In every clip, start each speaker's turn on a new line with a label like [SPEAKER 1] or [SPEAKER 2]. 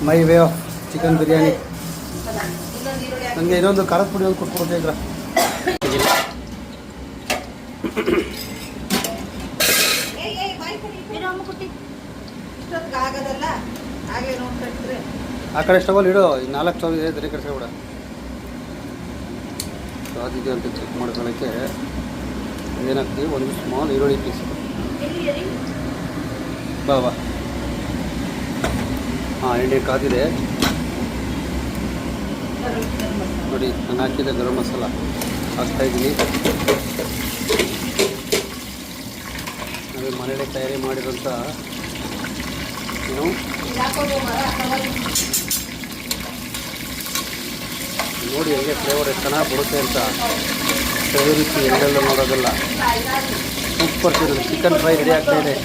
[SPEAKER 1] My way of chicken biryani. ನನಗೆ ಇನ್ನೊಂದು ಖಾರದ ಪುಡಿ ಒಂದು ಕೊಟ್ಕೊಡ್ತಾ ಇದ್ರ. ಆ ಕಡೆ ಸ್ಟವಲ್ಲಿ ಇಡು. 4 ಸ್ಟವ್ ಇದೆ, ತಲೆ ಕೆಡಿಸ್ಕೊಬೇಡ. ಅದಿದೆ ಅಂತ ಚೆಕ್ ಮಾಡ್ಕೊಳ್ಳೋಕ್ಕೆ ಏನಾಗ್ತೀವಿ, ಒಂದು ಸ್ಮಾಲ್ ಈರುಳ್ಳಿ ಪೀಸ್. ಬಾ ಹಾಂ, ಎಣ್ಣೆ ಕಾದಿದೆ ನೋಡಿ. ನಾನು ಹಾಕಿದ ಗರಂ ಮಸಾಲ ಹಾಕ್ತಾಯಿದ್ದೀನಿ. ನಾವೇ ಮನೆಯಲ್ಲೇ ತಯಾರಿ ಮಾಡಿರೋಂಥ ನೋಡಿ ಹೆಂಗೆ ಫ್ಲೇವರ್ ಎಷ್ಟು ಚೆನ್ನಾಗಿ ಬರುತ್ತೆ ಅಂತ. ಸವಿ ರುಚಿ ಎಲ್ಲೆಲ್ಲ ನೋಡೋದಲ್ಲ. ಸೂಪರ್ ಚಿಕನ್ ಫ್ರೈ ರೆಡಿ ಆಗ್ತಾಯಿದೆ.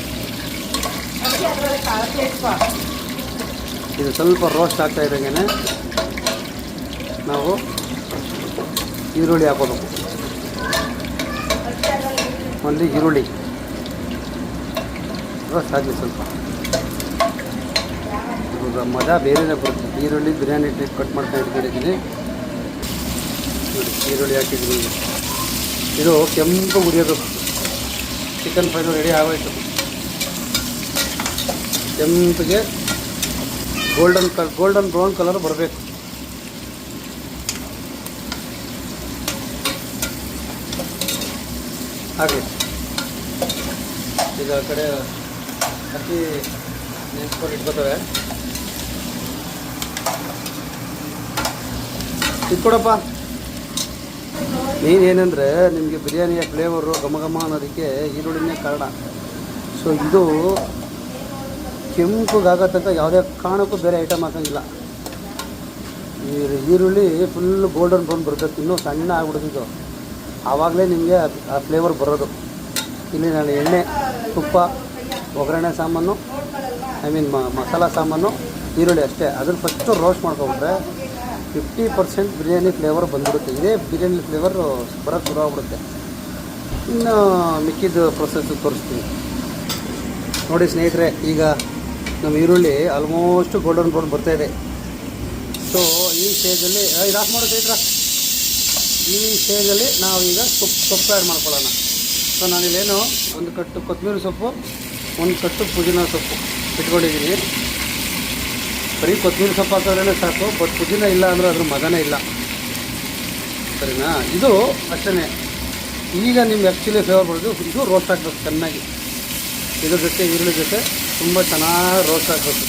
[SPEAKER 1] ಇದು ಸ್ವಲ್ಪ ರೋಸ್ಟ್ ಆಗ್ತಾ ಇದ್ದಂಗೆ ನಾವು ಈರುಳ್ಳಿ ಹಾಕೋಬೇಕು. ಒಂದು ಈರುಳ್ಳಿ ರೋಸ್ಟ್ ಆಗಲಿ ಸ್ವಲ್ಪ. ಇವಾಗ ಮಜಾ ಬೇರೆನೇ ಬರುತ್ತೆ. ಈರುಳ್ಳಿ ಬಿರಿಯಾನಿ ಟೈಪ್ ಕಟ್ ಮಾಡ್ತಾ ಇಟ್ಕೊಂಡಿದ್ದೀನಿ. ಈರುಳ್ಳಿ ಹಾಕಿದ್ದೀನಿ. ಇದು ಕೆಂಪು ಉರಿಯೋದು. ಚಿಕನ್ ಫ್ರೈ ರೆಡಿ ಆಗೋಯ್ತು. ಕೆಂಪಿಗೆ ಗೋಲ್ಡನ್ ಬ್ರೌನ್ ಕಲರ್ ಬರಬೇಕು. ಹಾಗೆ ಈಗ ಆ ಕಡೆ ಅಕ್ಕಿ ನೆನೆಸ್ಕೊಂಡು ಇಟ್ಕೋತವೆ. ಇಟ್ಕೊಡಪ್ಪ. ನೀನೇನೆಂದರೆ ನಿಮಗೆ ಬಿರಿಯಾನಿಯ ಫ್ಲೇವರು ಘಮ ಅನ್ನೋದಕ್ಕೆ ಈರುಳ್ಳಿನೇ ಕಾರಣ. ಸೊ ಇದು ಕೆಂಪುಗಾಗೋ ತನಕ ಯಾವುದೇ ಕಾರಣಕ್ಕೂ ಬೇರೆ ಐಟಮ್ ಹಾಕೋಂಗಿಲ್ಲ. ಈರುಳ್ಳಿ ಫುಲ್ಲು ಗೋಲ್ಡನ್ ಬ್ರೌನ್ ಬರಬೇಕು. ಇನ್ನೂ ಸಣ್ಣ ಆಗ್ಬಿಡ್ತಿದ್ದು, ಆವಾಗಲೇ ನಿಮಗೆ ಆ ಫ್ಲೇವರ್ ಬರೋದು. ಇಲ್ಲಿ ನಾನು ಎಣ್ಣೆ, ತುಪ್ಪ, ಒಗ್ಗರಣೆ ಸಾಮಾನು, ಮಸಾಲ ಸಾಮಾನು, ಈರುಳ್ಳಿ ಅಷ್ಟೇ. ಅದನ್ನು ಫಸ್ಟು ರೋಸ್ಟ್ ಮಾಡ್ಕೊಬಿಟ್ರೆ 50% ಬಿರಿಯಾನಿ ಫ್ಲೇವರ್ ಬಂದ್ಬಿಡುತ್ತೆ. ಇದೇ ಬಿರಿಯಾನಿ ಫ್ಲೇವರ್ ಬರೋಕ್ಕೆ ಶುರು ಆಗ್ಬಿಡುತ್ತೆ. ಇನ್ನು ಮಿಕ್ಕಿದ ಪ್ರೊಸೆಸ್ ತೋರಿಸ್ತೀನಿ ನೋಡಿ ಸ್ನೇಹಿತರೆ. ಈಗ ನಮ್ಮ ಈರುಳ್ಳಿ ಆಲ್ಮೋಸ್ಟ್ ಗೋಲ್ಡನ್ ಬ್ರೌನ್ ಬರ್ತಾಯಿದೆ. ಸೊ ಈ ಸ್ಟೇಜಲ್ಲಿ ಇದು ಆಫ್ ಮಾಡೋ ಸ್ನೇಹಿತರ. ಈ ಸ್ಟೇಜಲ್ಲಿ ನಾವು ಈಗ ಸೊಪ್ಪು ಆ್ಯಡ್ ಮಾಡ್ಕೊಳ್ಳೋಣ. ಸೊ ನಾನಿಲ್ಲೇನು ಒಂದು ಕಟ್ಟು ಕೊತ್ತಂಬರಿ ಸೊಪ್ಪು, ಒಂದು ಕಟ್ಟು ಪುದೀನ ಸೊಪ್ಪು ಇಟ್ಕೊಂಡಿದ್ದೀನಿ. ಬರೀ ಕೊತ್ತಂಬರಿ ಸೊಪ್ಪು ಹಾಕೋದ್ರೇ ಸಾಕು. ಬಟ್ ಪುದೀನ ಇಲ್ಲ ಅಂದರೆ ಅದ್ರ ಮಜಾನೇ ಇಲ್ಲ, ಸರಿನಾ? ಇದು ಅಷ್ಟೇ. ಈಗ ನಿಮ್ಗೆ ಆ್ಯಕ್ಚುಲಿ ಫ್ಲೇವರ್ ಬರೋದು ಇದು ರೋಸ್ಟ್ ಆಗಬೇಕು ಚೆನ್ನಾಗಿ. ಇದ್ರ ಜೊತೆ ಈರುಳ್ಳಿ ಜೊತೆ ತುಂಬ ಚೆನ್ನಾಗಿ ರೋಸ್ಟ್ ಆಗಬೇಕು.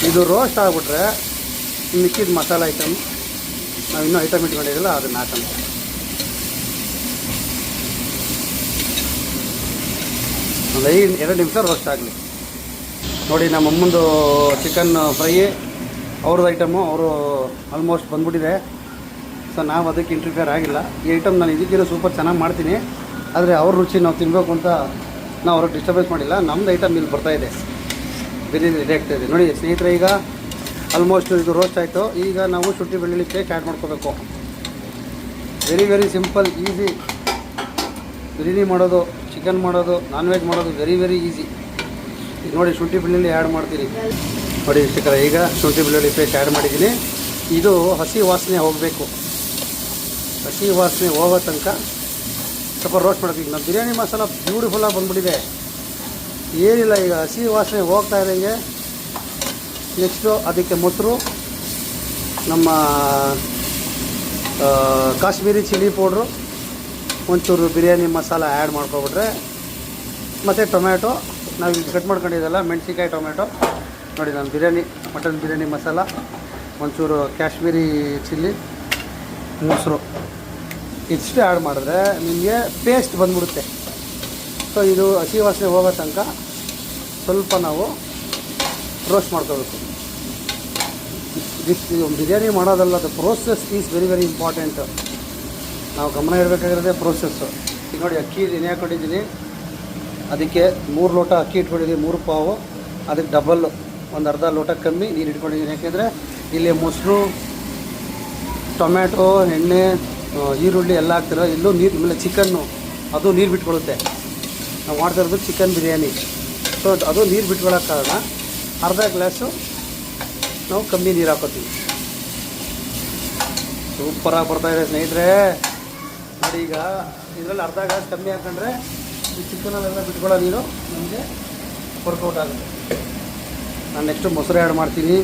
[SPEAKER 1] ಇದು ರೋಸ್ಟ್ ಆಗಿಬಿಟ್ರೆ ಮಿಕ್ಕಿದ ಮಸಾಲೆ ಐಟಮ್ ನಾವು ಇನ್ನೂ ಐಟಮ್ ಇಟ್ಕೊಂಡಿದ್ದಿಲ್ಲ ಅದನ್ನು ಹಾಕೋಣ. ಒಂದು 2 ನಿಮಿಷ ರೋಸ್ಟ್ ಆಗಲಿ ನೋಡಿ. ನಮ್ಮ ಅಮ್ಮಂದು ಚಿಕನ್ ಫ್ರೈ ಅವ್ರದ್ದು ಐಟಮು ಅವರು ಆಲ್ಮೋಸ್ಟ್ ಬಂದ್ಬಿಟ್ಟಿದೆ. ಸೊ ನಾವು ಅದಕ್ಕೆ ಇಂಟರ್ಫಿಯರ್ ಆಗಿಲ್ಲ. ಈ ಐಟಮ್ ನಾನು ಇದಕ್ಕಿರೋ ಸೂಪರ್ ಚೆನ್ನಾಗಿ ಮಾಡ್ತೀನಿ. ಆದರೆ ಅವ್ರ ರುಚಿ ನಾವು ತಿನ್ನಬೇಕು ಅಂತ ನಾವು ಅವ್ರಿಗೆ ಡಿಸ್ಟರ್ಬೆನ್ಸ್ ಮಾಡಿಲ್ಲ. ನಮ್ಮದು ಐಟಮ್ ಇಲ್ಲಿ ಬರ್ತಾಯಿದೆ, ಬಿರಿಯಾನಿ ರೆಡಿ ಆಗ್ತಾಯಿದೆ ನೋಡಿ ಸ್ನೇಹಿತರೆ. ಈಗ ಆಲ್ಮೋಸ್ಟ್ ಇದು ರೋಸ್ಟ್ ಆಯಿತು. ಈಗ ನಾವು ಶುಂಠಿ ಬೆಳ್ಳುಳ್ಳಿ ಪೇಸ್ಟ್ ಆ್ಯಡ್ ಮಾಡ್ಕೋಬೇಕು. Very simple, easy. ಬಿರಿಯಾನಿ ಮಾಡೋದು, ಚಿಕನ್ ಮಾಡೋದು, ನಾನ್ ವೆಜ್ ಮಾಡೋದು ವೆರಿ ಈಸಿ. ಈಗ ನೋಡಿ ಶುಂಠಿ ಬೆಳ್ಳುಳ್ಳಿ ಆ್ಯಡ್ ಮಾಡ್ತೀನಿ ನೋಡಿ ಇಷ್ಟಕ್ಕೆ. ಈಗ ಶುಂಠಿ ಬೆಳ್ಳುಳ್ಳಿ ಪೇಸ್ಟ್ ಆ್ಯಡ್ ಮಾಡಿದ್ದೀನಿ. ಇದು ಹಸಿ ವಾಸನೆ ಹೋಗಬೇಕು. ಹಸಿ ವಾಸನೆ ಹೋಗೋ ತನಕ ಸ್ವಲ್ಪ ರೋಸ್ಟ್ ಮಾಡೋದು. ಈಗ ನಮ್ಮ ಬಿರಿಯಾನಿ ಮಸಾಲ ಬ್ಯೂಟಿಫುಲ್ಲಾಗಿ ಬಂದ್ಬಿಟ್ಟಿದೆ. ಏನಿಲ್ಲ, ಈಗ ಹಸಿ ವಾಸನೆ ಹೋಗ್ತಾ ಇರೋಂಗೆ ನೆಕ್ಸ್ಟು ಅದಕ್ಕೆ ಮೊಸರು, ನಮ್ಮ ಕಾಶ್ಮೀರಿ ಚಿಲ್ಲಿ ಪೌಡ್ರು, ಒಂಚೂರು ಬಿರಿಯಾನಿ ಮಸಾಲ ಆ್ಯಡ್ ಮಾಡ್ಕೊಬಿಟ್ರೆ, ಮತ್ತು ಟೊಮ್ಯಾಟೊ ನಾವು ಈಗ ಕಟ್ ಮಾಡ್ಕೊಂಡಿದ್ದಲ್ಲ ಮೆಣಸಿನ್ಕಾಯಿ ಟೊಮ್ಯಾಟೊ ನೋಡಿ. ನಾನು ಮಟನ್ ಬಿರಿಯಾನಿ ಮಸಾಲ, ಒಂಚೂರು ಕಾಶ್ಮೀರಿ ಚಿಲ್ಲಿ, ಮೊಸರು ಇಷ್ಟು ಆ್ಯಡ್ ಮಾಡಿದ್ರೆ ನಿಮಗೆ ಪೇಸ್ಟ್ ಬಂದ್ಬಿಡುತ್ತೆ. ಸೊ ಇದು ಹಸಿ ವಾಸನೆ ಹೋಗೋ ತನಕ ಸ್ವಲ್ಪ ನಾವು ರೋಸ್ಟ್ ಮಾಡ್ಕೋಬೇಕು. ಬಿರಿಯಾನಿ ಮಾಡೋದಲ್ಲ, ಅದು ಪ್ರೋಸೆಸ್ ಈಸ್ ವೆರಿ ಇಂಪಾರ್ಟೆಂಟ್. ನಾವು ಗಮನ ಇಡಬೇಕಾಗಿರೋದೇ ಪ್ರೋಸೆಸ್ಸು. ಈಗ ನೋಡಿ ಅಕ್ಕಿ ನೆನೆ ಹಾಕ್ಕೊಂಡಿದ್ದೀನಿ. ಅದಕ್ಕೆ 3 ಲೋಟ ಅಕ್ಕಿ ಇಟ್ಕೊಂಡಿದ್ದೀನಿ, 3 ಪಾವು. ಅದಕ್ಕೆ ಡಬಲ್ ಒಂದು ಅರ್ಧ ಲೋಟ ಕಮ್ಮಿ ನೀರು ಇಟ್ಕೊಂಡಿದ್ದೀನಿ. ಯಾಕೆಂದರೆ ಇಲ್ಲಿ ಮೊಸರು, ಟೊಮ್ಯಾಟೊ, ಎಣ್ಣೆ, ಈರುಳ್ಳಿ ಎಲ್ಲ ಹಾಕ್ತಿರೋ. ಇಲ್ಲೂ ನೀರು, ಆಮೇಲೆ ಚಿಕನ್ನು ಅದು ನೀರು ಬಿಟ್ಕೊಳ್ಳುತ್ತೆ. ನಾವು ಮಾಡ್ತಾ ಇರೋದು ಚಿಕನ್ ಬಿರಿಯಾನಿ. ಸೊ ಅದು ನೀರು ಬಿಟ್ಕೊಳ್ಳೋ ಕಾರಣ ಅರ್ಧ ಗ್ಲಾಸು ನಾವು ಕಮ್ಮಿ ನೀರು ಹಾಕೋತೀವಿ. ಸೂಪರಾಗಿ ಬರ್ತಾಯಿದೆ ಸ್ನೇಹಿತರೆ. ನೋಡಿ ಈಗ ಇದರಲ್ಲಿ ಅರ್ಧ ಗ್ಲಾಸ್ ಕಮ್ಮಿ ಹಾಕೊಂಡ್ರೆ ಈ ಚಿಕನಲ್ಲೆಲ್ಲ ಬಿಟ್ಕೊಳ್ಳೋ ನೀರು ನಮಗೆ ವರ್ಕೌಟ್ ಆಗುತ್ತೆ. ನಾನು ನೆಕ್ಸ್ಟು ಮೊಸರು ಆ್ಯಡ್ ಮಾಡ್ತೀನಿ.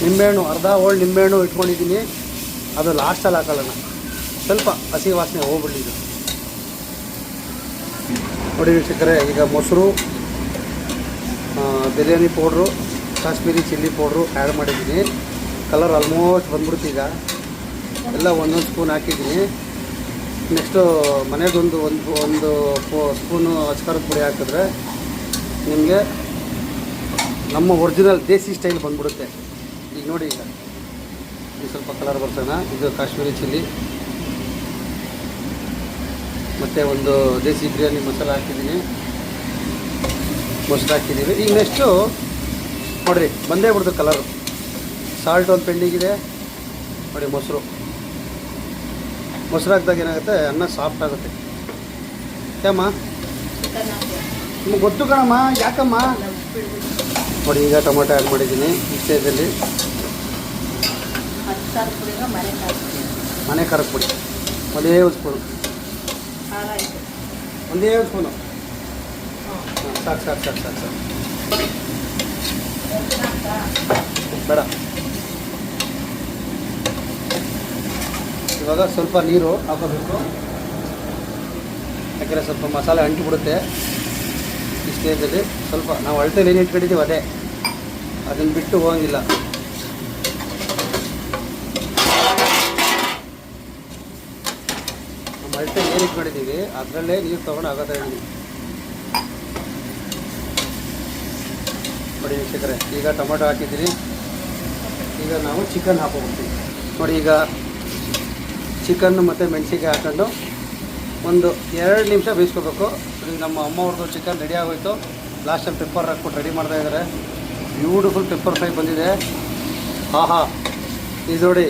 [SPEAKER 1] ನಿಂಬೆಹಣ್ಣು ಅರ್ಧ ಹೋಳು ನಿಂಬೆಹಣ್ಣು ಇಟ್ಕೊಂಡಿದ್ದೀನಿ, ಅದು ಲಾಸ್ಟಲ್ಲಿ ಹಾಕೊಳ್ಳೋಣ, ಸ್ವಲ್ಪ ಹಸಿ ವಾಸನೆ ಹೋಗ್ಬಿಟ್ಟಿದ್ದು. ನೋಡಿ ವೀಕ್ಷಕರೇ, ಈಗ ಮೊಸರು, biryani powder, Kashmiri chilli powder add ಮಾಡಿದ್ದೀನಿ. ಕಲರ್ ಆಲ್ಮೋಸ್ಟ್ ಬಂದ್ಬಿಡ್ತು. ಈಗ ಎಲ್ಲ ಒಂದೊಂದು ಸ್ಪೂನ್ ಹಾಕಿದ್ದೀನಿ. ನೆಕ್ಸ್ಟು ಮನೆಗೊಂದು ಒಂದು ಸ್ಪೂನು ಅಚ್ಕಾರದ ಪುಡಿ ಹಾಕಿದ್ರೆ ನಿಮಗೆ ನಮ್ಮ ಒರಿಜಿನಲ್ ದೇಸಿ ಸ್ಟೈಲ್ ಬಂದ್ಬಿಡುತ್ತೆ. ಈಗ ನೋಡಿ, ಈಗ ಇದು ಸ್ವಲ್ಪ ಕಲರ್ ಬರ್ತಾನ. ಇದು ಕಾಶ್ಮೀರಿ ಚಿಲ್ಲಿ ಮತ್ತು ಒಂದು ದೇಸಿ ಬಿರಿಯಾನಿ ಮಸಾಲ ಹಾಕಿದ್ದೀನಿ, ಮೊಸರು ಹಾಕಿದ್ದೀವಿ. ಈಗ ನೆಕ್ಸ್ಟು ನೋಡಿರಿ ಬಂದೇ ಬಿಡ್ತು ಕಲರು. ಸಾಲ್ಟ್ ಒಂದು ಪೆಂಡಿಗಿದೆ ನೋಡಿ. ಮೊಸರು ಹಾಕಿದಾಗ ಏನಾಗುತ್ತೆ, ಅನ್ನ ಸಾಫ್ಟ್ ಆಗುತ್ತೆ. ಯಾಕಮ್ಮ ನಿಮ್ಗೆ ಗೊತ್ತು ಕಣಮ್ಮ, ಯಾಕಮ್ಮ? ನೋಡಿ ಈಗ ಟೊಮೊಟೊ ಆ್ಯಡ್ ಮಾಡಿದ್ದೀನಿ ಈ ಸ್ಟೇಜಲ್ಲಿ. ಮನೆ ಖಾರದ ಪುಡಿ ಒಂದೇ ಒಂದು ಸ್ಪೂನು, ಒಂದೇ ಒಂದು ಸ್ಪೂನು. ಸಾಕು ಸಾಕು ಸಾಕು ಸಾಕು ಸಾಕು, ಬೇಡ. ಇವಾಗ ಸ್ವಲ್ಪ ನೀರು ಹಾಕೋಬೇಕು, ಯಾಕೆಂದರೆ ಸ್ವಲ್ಪ ಮಸಾಲೆ ಅಂಟಿಬಿಡುತ್ತೆ. ಈ ಸ್ಟೇಜಲ್ಲಿ ಸ್ವಲ್ಪ ನಾವು ಅಳತೆಯಲ್ಲಿ ಏನು ಇಟ್ಕೊಂಡಿದ್ದೀವಿ ಅದೇ, ಅದನ್ನು ಬಿಟ್ಟು ಹೋಗಂಗಿಲ್ಲ. ನಮ್ಮ ಅಳತೆ ಏನು ಇಟ್ಕೊಂಡಿದ್ದೀವಿ ಅದರಲ್ಲೇ ನೀರು ತೊಗೊಂಡು ಆಗೋತಾ ಇದ್ದೀವಿ. ನೋಡಿ ವೀಕ್ಷಕರೇ, ಈಗ ಟೊಮೊಟೊ ಹಾಕಿದ್ದೀನಿ. ಈಗ ನಾವು ಚಿಕನ್ ಹಾಕೋಬಿಡ್ತೀವಿ. ನೋಡಿ ಈಗ ಚಿಕನ್ನು ಮತ್ತು ಮೆಣಸಿನ್ಕಾಯಿ ಹಾಕೊಂಡು ಒಂದು 2 ನಿಮಿಷ ಬೇಯಿಸ್ಕೋಬೇಕು. ಈಗ ನಮ್ಮ ಅಮ್ಮವ್ರದ್ದು ಚಿಕನ್ ರೆಡಿ ಆಗೋಯ್ತು. ಲಾಸ್ಟಲ್ಲಿ ಪೆಪ್ಪರ್ ಹಾಕ್ಬಿಟ್ಟು ರೆಡಿ ಮಾಡ್ತಾಯಿದ್ದಾರೆ. ಬ್ಯೂಟಿಫುಲ್ ಪೆಪ್ಪರ್ ಫ್ರೈ ಬಂದಿದೆ. ಆಹಾ, ಇದು ನೋಡಿ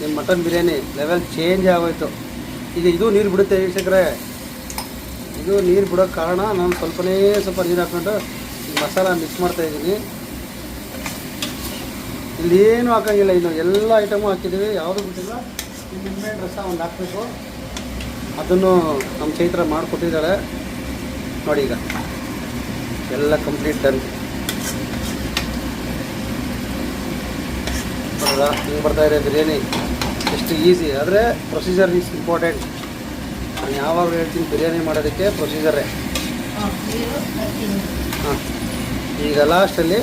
[SPEAKER 1] ನಿಮ್ಮ ಮಟನ್ ಬಿರಿಯಾನಿ ಲೆವೆಲ್ ಚೇಂಜ್ ಆಗೋಯ್ತು. ಈಗ ಇದು ನೀರು ಬಿಡುತ್ತೆ ವೀಕ್ಷಕರೇ. ಇದು ನೀರು ಬಿಡೋಕ್ಕೆ ಕಾರಣ ನಾನು ಸ್ವಲ್ಪ ನೀರು ಹಾಕ್ಕೊಂಡು ಈ ಮಸಾಲ ಮಿಕ್ಸ್ ಮಾಡ್ತಾಯಿದ್ದೀನಿ. ಇಲ್ಲಿ ಏನು ಹಾಕೋಂಗಿಲ್ಲ, ಇನ್ನು ಎಲ್ಲ ಐಟಮು ಹಾಕಿದ್ದೀವಿ, ಯಾವುದು ಬಿಟ್ಟಿಲ್ಲ. ಈ ನಿಂಬೆಹಣ್ಣು ರಸ ಒಂದು ಹಾಕಬೇಕು, ಅದನ್ನು ನಮ್ಮ ಚೈತ್ರ ಮಾಡಿಕೊಟ್ಟಿದ್ದಾಳೆ. ನೋಡಿ ಈಗ ಎಲ್ಲ ಕಂಪ್ಲೀಟ್ ಡನ್. ಹೌದಾ, ಹಿಂಗೆ ಬರ್ತಾಯಿದೆ ಬಿರಿಯಾನಿ. ಎಷ್ಟು ಈಸಿ, ಆದರೆ ಪ್ರೊಸೀಜರ್ ಈಸ್ ಇಂಪಾರ್ಟೆಂಟ್. ನಾನು ಯಾವಾಗ ಹೇಳ್ತೀನಿ ಬಿರಿಯಾನಿ ಮಾಡೋದಕ್ಕೆ ಪ್ರೊಸೀಜರೇ. ಹಾಂ, ಈಗ ಲಾಸ್ಟಲ್ಲಿ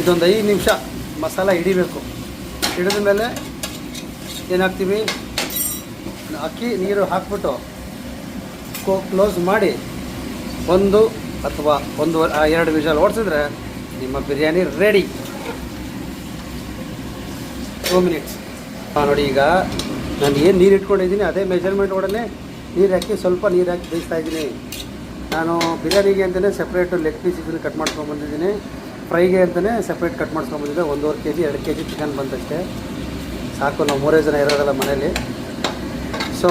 [SPEAKER 1] ಇದೊಂದು 5 ನಿಮಿಷ ಮಸಾಲ ಹಿಡಿಬೇಕು. ಹಿಡಿದ ಮೇಲೆ ಏನಾಗ್ತೀವಿ, ಅಕ್ಕಿ ನೀರು ಹಾಕ್ಬಿಟ್ಟು ಕ್ಲೋಸ್ ಮಾಡಿ 1 ಅಥವಾ 2 ವಿಷಲ್ ಓಡಿಸಿದ್ರೆ ನಿಮ್ಮ ಬಿರಿಯಾನಿ ರೆಡಿ. 2 ಮಿನಿಟ್ಸ್. ನೋಡಿ ಈಗ ನಾನು ಏನು ನೀರು ಇಟ್ಕೊಂಡಿದ್ದೀನಿ ಅದೇ ಮೆಜರ್ಮೆಂಟ್ ಒಡನೆ ನೀರು ಹಾಕಿ ಸ್ವಲ್ಪ ನೀರು ಹಾಕಿ ಬೇಯಿಸ್ತಾ ಇದ್ದೀನಿ. ನಾನು ಬಿರಿಯಾನಿಗೆ ಅಂತಲೇ ಸಪ್ರೇಟು ಲೆಗ್ ಪೀಸ್ ಇದನ್ನು ಕಟ್ ಮಾಡ್ಕೊಂಡ್ಬಂದಿದ್ದೀನಿ. ಫ್ರೈಗೆ ಅಂತಲೇ ಸಪ್ರೇಟ್ ಕಟ್ ಮಾಡ್ಕೊಂಡ್ಬಂದಿದ್ದೆ. 1.5 kg 2 kg ಚಿಕನ್ ಬಂದಷ್ಟೇ ಸಾಕು. ನಾವು 3 ಜನ ಇರೋದಲ್ಲ ಮನೇಲಿ. ಸೊ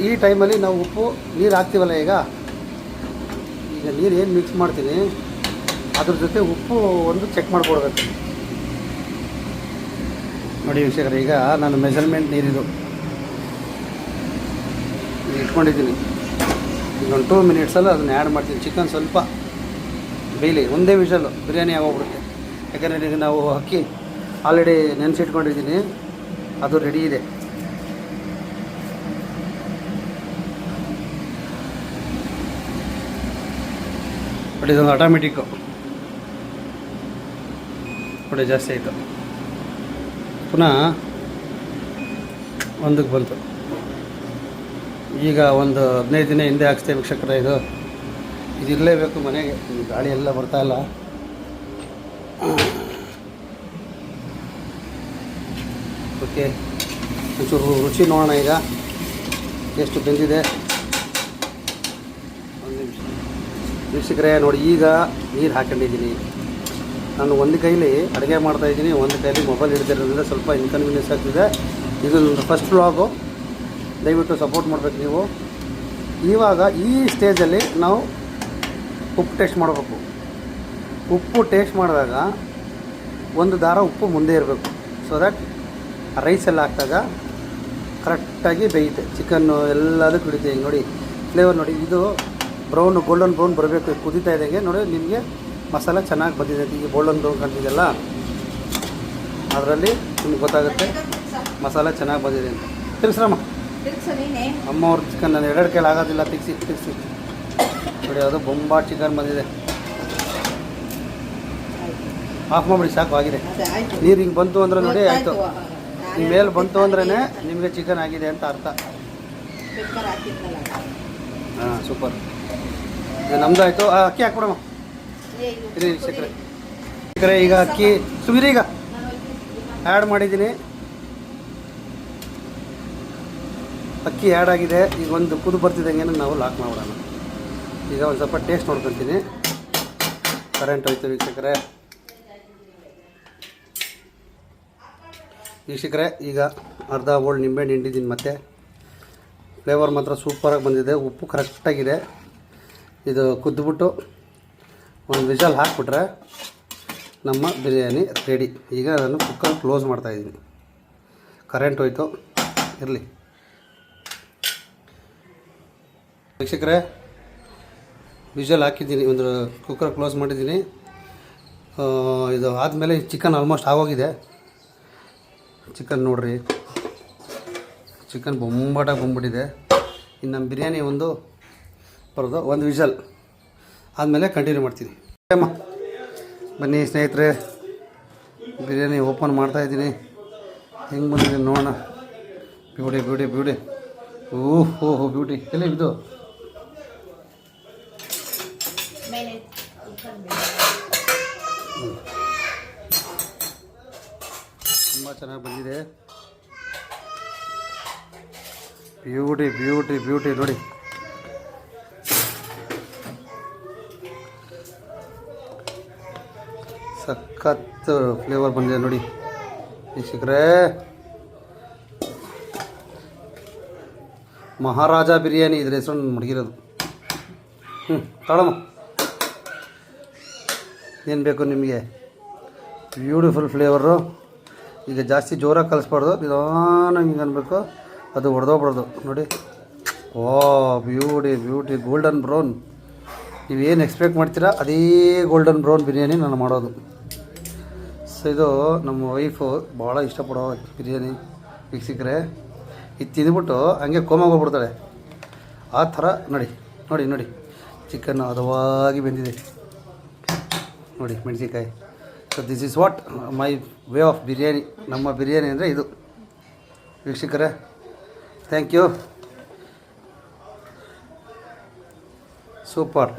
[SPEAKER 1] ಈ ಟೈಮಲ್ಲಿ ನಾವು ಉಪ್ಪು ನೀರು ಹಾಕ್ತೀವಲ್ಲ, ಈಗ ನೀರು ಏನು ಮಿಕ್ಸ್ ಮಾಡ್ತೀನಿ ಅದ್ರ ಜೊತೆ ಉಪ್ಪು ಒಂದು ಚೆಕ್ ಮಾಡ್ಕೊಡ್ಬೇಕು. ನೋಡಿ ವೀಕ್ಷಕರೇ, ಈಗ ನಾನು ಮೆಜರ್ಮೆಂಟ್ ನೀರಿದು ಇಟ್ಕೊಂಡಿದ್ದೀನಿ. ಈಗ ಒಂದು 2 ಮಿನಿಟ್ಸಲ್ಲಿ ಅದನ್ನು ಆ್ಯಡ್ ಮಾಡ್ತೀನಿ. ಚಿಕನ್ ಸ್ವಲ್ಪ ಬೇಯಲಿ, ಒಂದೇ ವಿಷಲು ಬಿರಿಯಾನಿ ಆಗೋಗ್ಬಿಡುತ್ತೆ. ಯಾಕಂದರೆ ಈಗ ನಾವು ಅಕ್ಕಿ ಆಲ್ರೆಡಿ ನೆನೆಸಿಟ್ಕೊಂಡಿದ್ದೀನಿ, ಅದು ರೆಡಿ ಇದೆ. ಬಟ್ ಇದೊಂದು ಆಟೋಮೆಟಿಕ್ಕು ನೋಡಿ, ಜಾಸ್ತಿ ಆಯಿತು. ಪುನಃ 1ಕ್ಕೆ ಬಂತು. ಈಗ ಒಂದು 15 ದಿನ ಹಿಂದೆ ಹಾಕ್ಸ್ತೇವೆ ವೀಕ್ಷಕರೇ. ಇದು ಇರಲೇಬೇಕು ಮನೆಗೆ, ಗಾಳಿ ಎಲ್ಲ ಬರ್ತಾಯಿಲ್ಲ. ಓಕೆ, ಒಂಚೂರು ರುಚಿ ನೋಡೋಣ ಈಗ ಎಷ್ಟು ಬೆಂದಿದೆ. 1 ನಿಮಿಷ ವೀಕ್ಷಕರೇ. ನೋಡಿ ಈಗ ನೀರು ಹಾಕೊಂಡಿದ್ದೀನಿ. ನಾನು ಒಂದು ಕೈಲಿ ಅಡುಗೆ ಮಾಡ್ತಾಯಿದ್ದೀನಿ, ಒಂದು ಕೈಲಿ ಮೊಬೈಲ್ ಹಿಡ್ದಿರೋದ್ರಿಂದ ಸ್ವಲ್ಪ ಇನ್ಕನ್ವೀನಿಯನ್ಸ್ ಆಗ್ತಿದೆ. ಇದು ನನ್ನ ಫಸ್ಟ್ ವ್ಲಾಗು, ದಯವಿಟ್ಟು ಸಪೋರ್ಟ್ ಮಾಡಬೇಕು ನೀವು. ಇವಾಗ ಈ ಸ್ಟೇಜಲ್ಲಿ ನಾವು ಉಪ್ಪು ಟೇಸ್ಟ್ ಮಾಡಬೇಕು. ಉಪ್ಪು ಟೇಸ್ಟ್ ಮಾಡಿದಾಗ ಒಂದು ದಾರ ಉಪ್ಪು ಮುಂದೆ ಇರಬೇಕು, ಸೊ ದ್ಯಾಟ್ ರೈಸೆಲ್ಲ ಹಾಕಿದಾಗ ಕರೆಕ್ಟಾಗಿ ಬೇಯುತ್ತೆ. ಚಿಕನ್ನು ಎಲ್ಲದಕ್ಕೂ ಹಿಡಿತೆ. ಹಿಂಗೆ ನೋಡಿ ಫ್ಲೇವರ್ ನೋಡಿ, ಇದು ಬ್ರೌನ್ ಗೋಲ್ಡನ್ ಬ್ರೌನ್ ಬರಬೇಕು. ಕುದೀತಾ ಇದ್ದಂಗೆ ನೋಡಿ ನಿಮಗೆ ಮಸಾಲ ಚೆನ್ನಾಗಿ ಬಂದಿದೆ. ಈಗ ಗೋಲ್ಡನ್ ಬ್ರೌನ್ ಕಾಣ್ತಿದೆಯಲ್ಲ, ಅದರಲ್ಲಿ ನಿಮ್ಗೆ ಗೊತ್ತಾಗುತ್ತೆ ಮಸಾಲ ಚೆನ್ನಾಗಿ ಬಂದಿದೆ ಅಂತ. ತಿರ್ಸ್ರಮ್ಮ, ಅಮ್ಮವ್ರ ಚಿಕನ್ ನಾನು ಎರಡು ಕೈಲಿ ಆಗೋದಿಲ್ಲ, ತಿರ್ಸಿ ನೋಡಿ. ಅದು ಬೊಂಬಾಟ್ ಚಿಕನ್ ಬಂದಿದೆ. ಆಫ್ ಮಾಡಿಬಿಡಿ, ಸಾಕು, ಆಗಿದೆ. ನೀರು ಹಿಂಗೆ ಬಂತು ಅಂದರೆ ನೋಡಿ ಆಯಿತು. ನಿಮ್ಮ ಮೇಲೆ ಬಂತು ಅಂದ್ರೇ ನಿಮಗೆ ಚಿಕನ್ ಆಗಿದೆ ಅಂತ ಅರ್ಥ. ಹಾಂ, ಸೂಪರ್. ಇದು ನಮ್ಮದು ಆಯಿತು. ಅಕ್ಕಿ ಹಾಕ್ಬಿಡಮ್ಮ. ಇರಿ ಸಕ್ಕರೆ ಈಗ ಅಕ್ಕಿ ಸುಮಿರಿ ಈಗ ಆ್ಯಡ್ ಮಾಡಿದ್ದೀನಿ. ಅಕ್ಕಿ ಆ್ಯಡ್ ಆಗಿದೆ. ಈಗ ಒಂದು ಕುದು ಬರ್ತಿದ್ದಂಗೆ ನಾವು ಲಾಕ್ ಮಾಡೋಣ. ಈಗ ಒಂದು ಸ್ವಲ್ಪ ಟೇಸ್ಟ್ ನೋಡ್ಕೊತೀನಿ. ಕರೆಂಟ್ ಹೋಯ್ತು ವೀಕ್ಷಕರೇ. ಈಗ ಅರ್ಧ ಬೋಲ್ಡ್ ನಿಂಬೆಹಣ್ಣು ಹಿಂಡಿದ್ದೀನಿ. ಮತ್ತೆ ಫ್ಲೇವರ್ ಮಾತ್ರ ಸೂಪರಾಗಿ ಬಂದಿದೆ. ಉಪ್ಪು ಕರೆಕ್ಟಾಗಿದೆ. ಇದು ಕುದ್ದುಬಿಟ್ಟು ಒಂದು ವಿಷಲ್ ಹಾಕ್ಬಿಟ್ರೆ ನಮ್ಮ ಬಿರಿಯಾನಿ ರೆಡಿ. ಈಗ ನಾನು ಕುಕ್ಕರ್ ಕ್ಲೋಸ್ ಮಾಡ್ತಾಯಿದ್ದೀನಿ. ಕರೆಂಟ್ ಹೋಯ್ತು, ಇರಲಿ ವೀಕ್ಷಕರೇ. ವಿಷಲ್ ಹಾಕಿದ್ದೀನಿ, ಒಂದು ಕುಕ್ಕರ್ ಕ್ಲೋಸ್ ಮಾಡಿದ್ದೀನಿ. ಇದು ಆದಮೇಲೆ ಚಿಕನ್ ಆಲ್ಮೋಸ್ಟ್ ಆಗೋಗಿದೆ. ಚಿಕನ್ ನೋಡ್ರಿ, ಚಿಕನ್ ಬೊಂಬಾಟಾಗಿ ಬಂದ್ಬಿಟ್ಟಿದೆ. ಇನ್ನು ನಮ್ಮ ಬಿರಿಯಾನಿ ಒಂದು ಬರೋದು, ಒಂದು ವಿಷಲ್ ಆದಮೇಲೆ ಕಂಟಿನ್ಯೂ ಮಾಡ್ತೀನಿ. ಅಮ್ಮ ಬನ್ನಿ ಸ್ನೇಹಿತರೆ, ಬಿರಿಯಾನಿ ಓಪನ್ ಮಾಡ್ತಾಯಿದ್ದೀನಿ. ಹೆಂಗೆ ಬಂದಿದೆ ನೋಡೋಣ. ಬ್ಯೂಟಿ ಓಹೋ ಬ್ಯೂಟಿ. ಎಲ್ಲಿ ಇದು ತುಂಬ ಚೆನ್ನಾಗಿ ಬಂದಿದೆ. ಬ್ಯೂಟಿ ನೋಡಿ. ಸಖತ್ ಫ್ಲೇವರ್ ಬಂದಿದೆ ನೋಡಿ ವೀಕ್ಷಕರೇ. ಮಹಾರಾಜ ಬಿರಿಯಾನಿ ಇದ್ರ ಹೆಸರು ನಾನು ಮಡಗಿರೋದು. ತಗೊಳಮ್ಮ, ಏನು ಬೇಕು ನಿಮಗೆ. Beautiful flavour. ಈಗ ಜಾಸ್ತಿ ಜೋರಾಗಿ ಕಲಿಸ್ಬಾರ್ದು, ನಿಧಾನಾಗಿ ಹಿಂಗೆ ಅನ್ಬೇಕು. ಅದು ಹೊಡೆದೋಗ್ಬಿಡೋದು ನೋಡಿ. ಓ ಬ್ಯೂಟಿ ಗೋಲ್ಡನ್ ಬ್ರೌನ್. ನೀವೇನು ಎಕ್ಸ್ಪೆಕ್ಟ್ ಮಾಡ್ತೀರಾ ಅದೇ ಗೋಲ್ಡನ್ ಬ್ರೌನ್ ಬಿರಿಯಾನಿ ನಾನು ಮಾಡೋದು. ಸೊ ಇದು ನಮ್ಮ ವೈಫು ಭಾಳ ಇಷ್ಟಪಡೋ ಬಿರಿಯಾನಿ ವೀಕ್ಷಕರೇ. ಇದು ತಿಂದ್ಬಿಟ್ಟು ಹಂಗೆ ಕೋಮಾಗಿ ಹೋಗ್ಬಿಡ್ತಾಳೆ ಆ ಥರ. ನೋಡಿ ಚಿಕನ್ ಹದವಾಗಿ ಬೆಂದಿದೆ ನೋಡಿ, ಮೆಣಸಿನ್ಕಾಯಿ. So this is what my way of biryani. ನಮ್ಮ ಬಿರಿಯಾನಿ ಅಂದರೆ ಇದು ವೀಕ್ಷಕರೇ. Thank you, super.